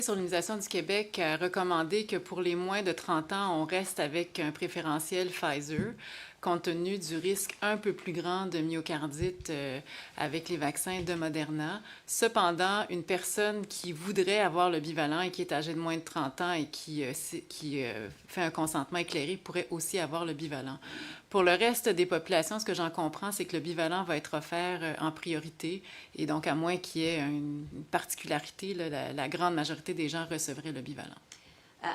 Sur l'Immunisation du Québec a recommandé que pour les moins de 30 ans, on reste avec un préférentiel Pfizer, compte tenu du risque un peu plus grand de myocardite avec les vaccins de Moderna. Cependant, une personne qui voudrait avoir le bivalent et qui est âgée de moins de 30 ans et qui fait un consentement éclairé pourrait aussi avoir le bivalent. Pour le reste des populations, ce que j'en comprends, c'est que le bivalent va être offert en priorité et donc à moins qu'il y ait une particularité, là, la grande majorité des gens recevraient le bivalent.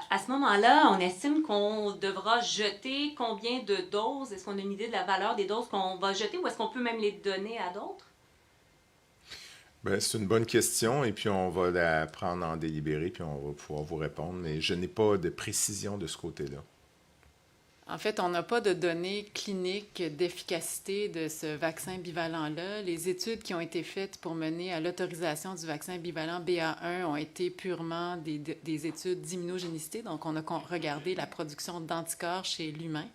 À ce moment-là, on estime qu'on devra jeter combien de doses? Est-ce qu'on a une idée de la valeur des doses qu'on va jeter ou est-ce qu'on peut même les donner à d'autres? Ben, c'est une bonne question et puis on va la prendre en délibéré puis on va pouvoir vous répondre, mais je n'ai pas de précision de ce côté-là. En fait, on n'a pas de données cliniques d'efficacité de ce vaccin bivalent-là. Les études qui ont été faites pour mener à l'autorisation du vaccin bivalent BA1 ont été purement des études d'immunogénicité. Donc, on a regardé la production d'anticorps chez l'humain.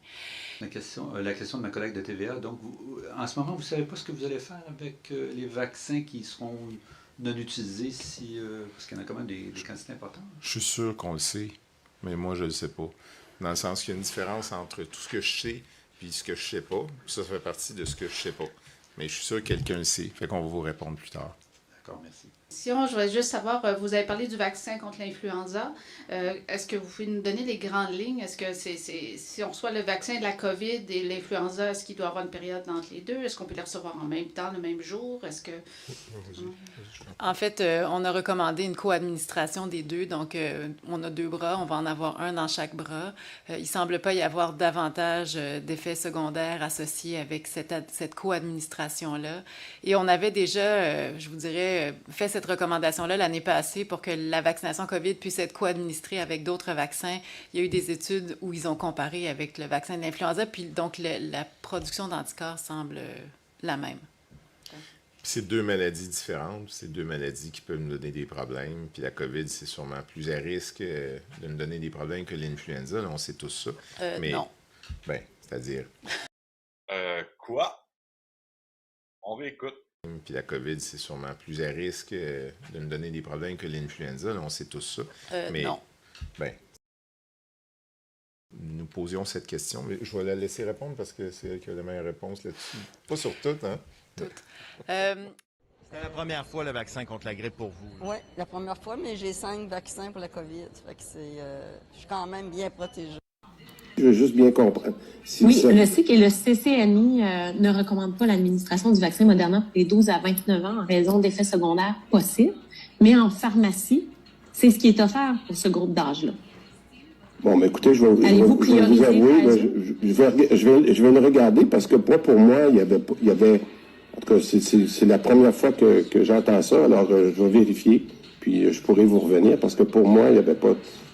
La question de ma collègue de TVA. Donc, en ce moment, vous ne savez pas ce que vous allez faire avec les vaccins qui seront non utilisés parce qu'il y en a quand même des quantités importantes? Je suis sûr qu'on le sait, mais moi, je ne le sais pas. Dans le sens qu'il y a une différence entre tout ce que je sais et ce que je ne sais pas. Ça fait partie de ce que je ne sais pas. Mais je suis sûr que quelqu'un le sait. Fait qu'on va vous répondre plus tard. D'accord, merci. Sinon, je voudrais juste savoir, vous avez parlé du vaccin contre l'influenza. Est-ce que vous pouvez nous donner les grandes lignes? Est-ce que si on reçoit le vaccin de la COVID et l'influenza, est-ce qu'il doit y avoir une période entre les deux? Est-ce qu'on peut les recevoir en même temps, le même jour? Est-ce que... En fait, on a recommandé une co-administration des deux. Donc, on a deux bras, on va en avoir un dans chaque bras. Il ne semble pas y avoir davantage d'effets secondaires associés avec cette co-administration-là. Et on avait déjà, je vous dirais, fait cette recommandation-là l'année passée pour que la vaccination COVID puisse être co-administrée avec d'autres vaccins. Il y a eu des études où ils ont comparé avec le vaccin de l'influenza, puis donc la production d'anticorps semble la même. C'est deux maladies différentes, c'est deux maladies qui peuvent nous donner des problèmes. Puis la COVID, c'est sûrement plus à risque de nous donner des problèmes que l'influenza. Là, on sait tous ça. Mais, non. Ben, c'est-à-dire. Quoi? On réécoute. Puis la COVID, c'est sûrement plus à risque de nous donner des problèmes que l'influenza. Là, on sait tous ça. Mais, non. Ben, nous posions cette question. Mais je vais la laisser répondre parce que c'est elle qui a la meilleure réponse là-dessus. Pas sur tout, hein? Toutes. C'est la première fois le vaccin contre la grippe pour vous. Oui, la première fois, mais j'ai 5 vaccins pour la COVID. Fait que je suis quand même bien protégée. Je veux juste bien comprendre. Oui, je sais que le CCNI ne recommande pas l'administration du vaccin Moderna pour les 12 à 29 ans en raison d'effets secondaires possibles, mais en pharmacie, c'est ce qui est offert pour ce groupe d'âge-là. Bon, mais écoutez, je vais vous avouer, je vais le regarder parce que pour moi, il y avait en tout cas, c'est la première fois que j'entends ça, alors je vais vérifier, puis je pourrai vous revenir parce que pour moi, il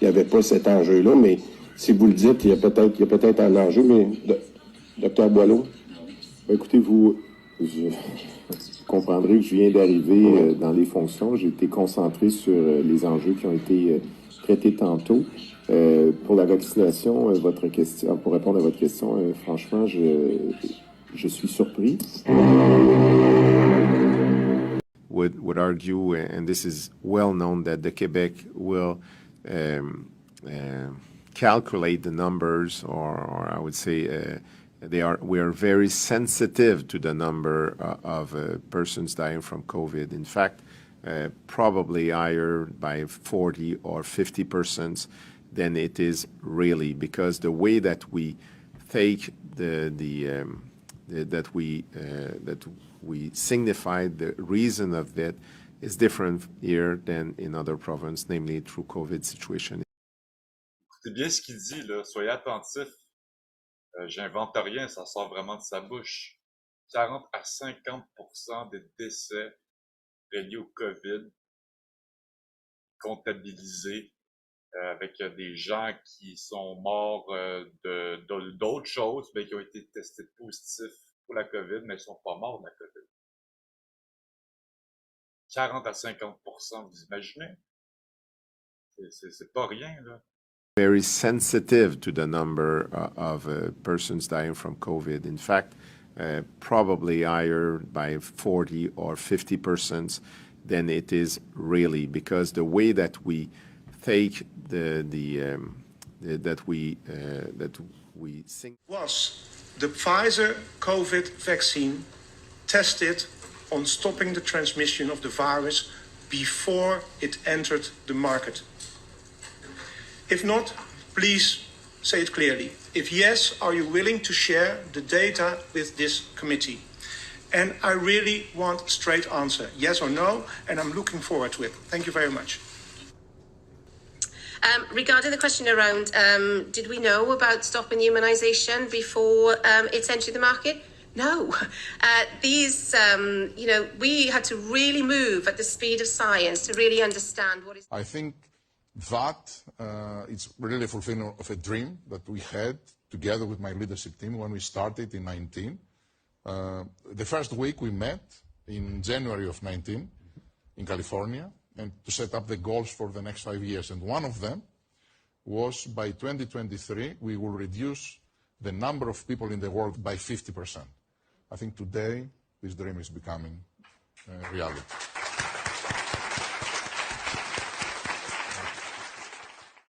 n'y avait pas cet enjeu-là, mais si vous le dites, il y a peut-être un enjeu, mais Dr. Boileau? Écoutez, vous comprendrez que je viens d'arriver dans les fonctions. J'ai été concentré sur les enjeux qui ont été traités tantôt. Pour la vaccination, pour répondre à votre question, franchement, je suis surpris. Would argue, and this is well known, that the Quebec will calculate the numbers, or I would say we are very sensitive to the number of persons dying from COVID. In fact, probably higher by 40 or 50% than it is really, because the way that we take that we signify the reason of that is different here than in other provinces, namely through COVID situation. C'est bien ce qu'il dit, là. Soyez attentifs. J'invente rien, ça sort vraiment de sa bouche. 40 à 50% des décès reliés au COVID comptabilisés avec des gens qui sont morts d'autres choses, mais qui ont été testés positifs pour la COVID, mais ils ne sont pas morts de la COVID. 40 à 50%, vous imaginez? C'est pas rien, là. Very sensitive to the number of persons dying from COVID. In fact, probably higher by 40 or 50% than it is really, because the way that we take that we think was the Pfizer COVID vaccine tested on stopping the transmission of the virus before it entered the market? If not, please say it clearly. If yes, are you willing to share the data with this committee? And I really want a straight answer, yes or no, and I'm looking forward to it. Thank you very much. Regarding the question around, did we know about stopping immunisation before it's entered the market? No. We had to really move at the speed of science to really understand what is... I think that it's really a fulfillment of a dream that we had together with my leadership team when we started in 19. The first week we met in January of 19 in California, and to set up the goals for the next 5 years. And one of them was by 2023, we will reduce the number of people in the world by 50%. I think today this dream is becoming reality.